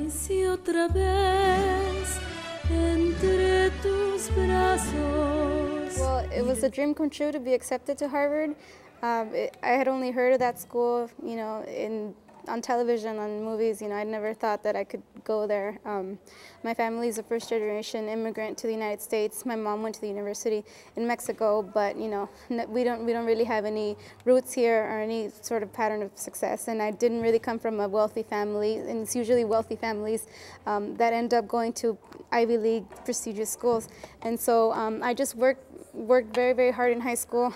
Si otra vez entre tus brazos. Well, it was a dream come true to be accepted to Harvard. I had only heard of that school, you know, on television, on movies. You know, I never thought that I could go there. My family is a first-generation immigrant to the United States. My mom went to the university in Mexico, but you know, we don't really have any roots here or any sort of pattern of success. And I didn't really come from a wealthy family, and it's usually wealthy families that end up going to Ivy League prestigious schools. And so I just worked very, very hard in high school.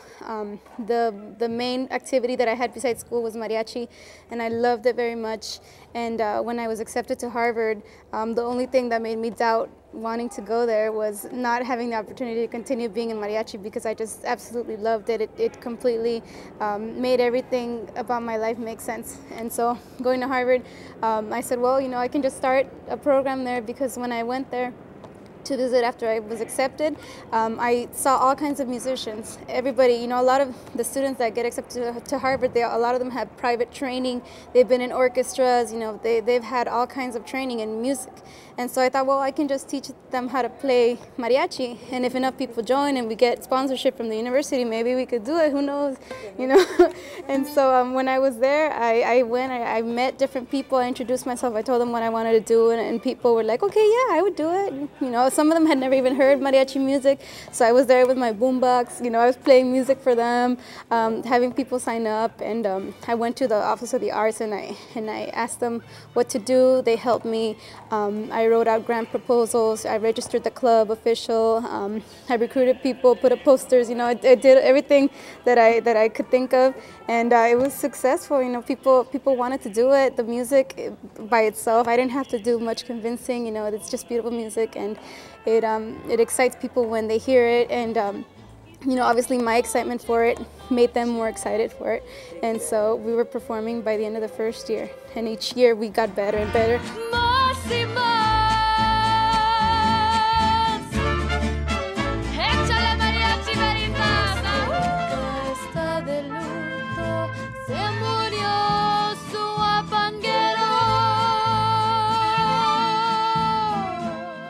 The main activity that I had besides school was mariachi, and I loved it very much. And when I was accepted to Harvard, the only thing that made me doubt wanting to go there was not having the opportunity to continue being in mariachi, because I just absolutely loved it. It completely made everything about my life make sense. And so going to Harvard, I said, well, you know, I can just start a program there, because when I went there to visit after I was accepted, I saw all kinds of musicians. Everybody, you know, a lot of the students that get accepted to Harvard, a lot of them have private training. They've been in orchestras, you know, they've had all kinds of training in music. And so I thought, well, I can just teach them how to play mariachi, and if enough people join and we get sponsorship from the university, maybe we could do it, who knows, you know. And so when I was there, I went, I met different people, I introduced myself, I told them what I wanted to do, and people were like, okay, yeah, I would do it. You know, some of them had never even heard mariachi music, so I was there with my boombox, you know, I was playing music for them, having people sign up, and I went to the Office of the Arts, and I asked them what to do. They helped me. I wrote out grant proposals, I registered the club official, I recruited people, put up posters, you know, I did everything that I could think of, and it was successful. You know, people wanted to do it. The music by itself, I didn't have to do much convincing, you know, it's just beautiful music, and it excites people when they hear it, and you know, obviously my excitement for it made them more excited for it, and so we were performing by the end of the first year, and each year we got better and better.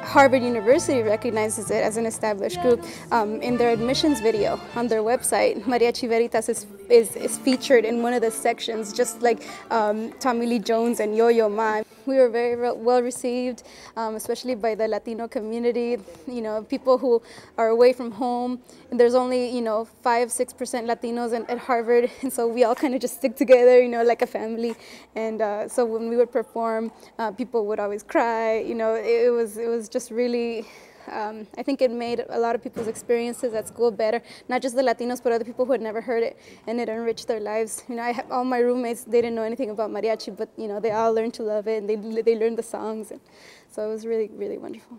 Harvard University recognizes it as an established group. In their admissions video on their website, Mariachi Veritas is featured in one of the sections, just like Tommy Lee Jones and Yo-Yo Ma. We were very well received, especially by the Latino community, you know, people who are away from home. And there's only, you know, 5–6% Latinos at Harvard, and so we all kind of just stick together, you know, like a family. And so when we would perform, people would always cry, you know, it was just really, I think it made a lot of people's experiences at school better, not just the Latinos, but other people who had never heard it, and it enriched their lives. You know, I have all my roommates, they didn't know anything about mariachi, but you know, they all learned to love it, and they learned the songs, and so it was really, really wonderful.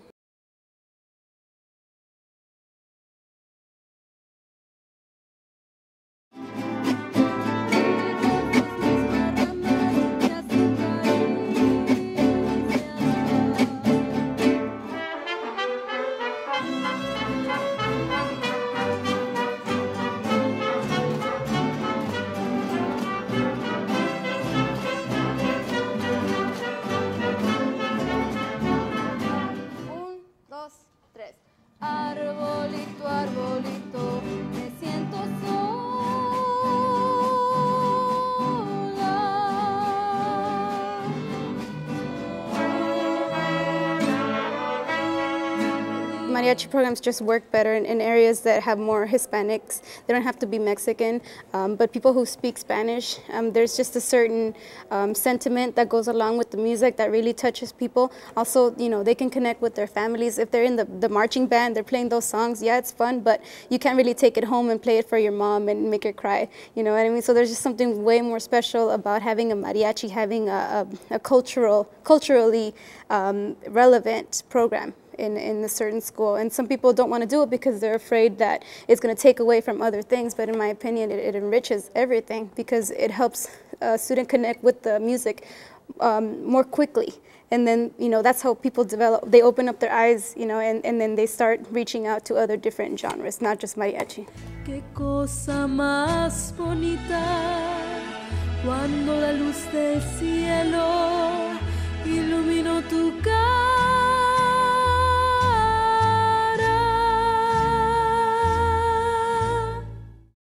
Arbolito, arbolito, me siento mariachi programs just work better in areas that have more Hispanics. They don't have to be Mexican, but people who speak Spanish, there's just a certain sentiment that goes along with the music that really touches people. Also, you know, they can connect with their families. If they're in the marching band, they're playing those songs, yeah, it's fun, but you can't really take it home and play it for your mom and make her cry, you know what I mean? So there's just something way more special about having a mariachi, having a culturally relevant program in a certain school. And some people don't want to do it because they're afraid that it's going to take away from other things, but in my opinion it enriches everything because it helps a student connect with the music more quickly. And then, you know, that's how people develop, they open up their eyes, you know, and then they start reaching out to other different genres, not just mariachi. Qué cosa más bonita cuando la luz del cielo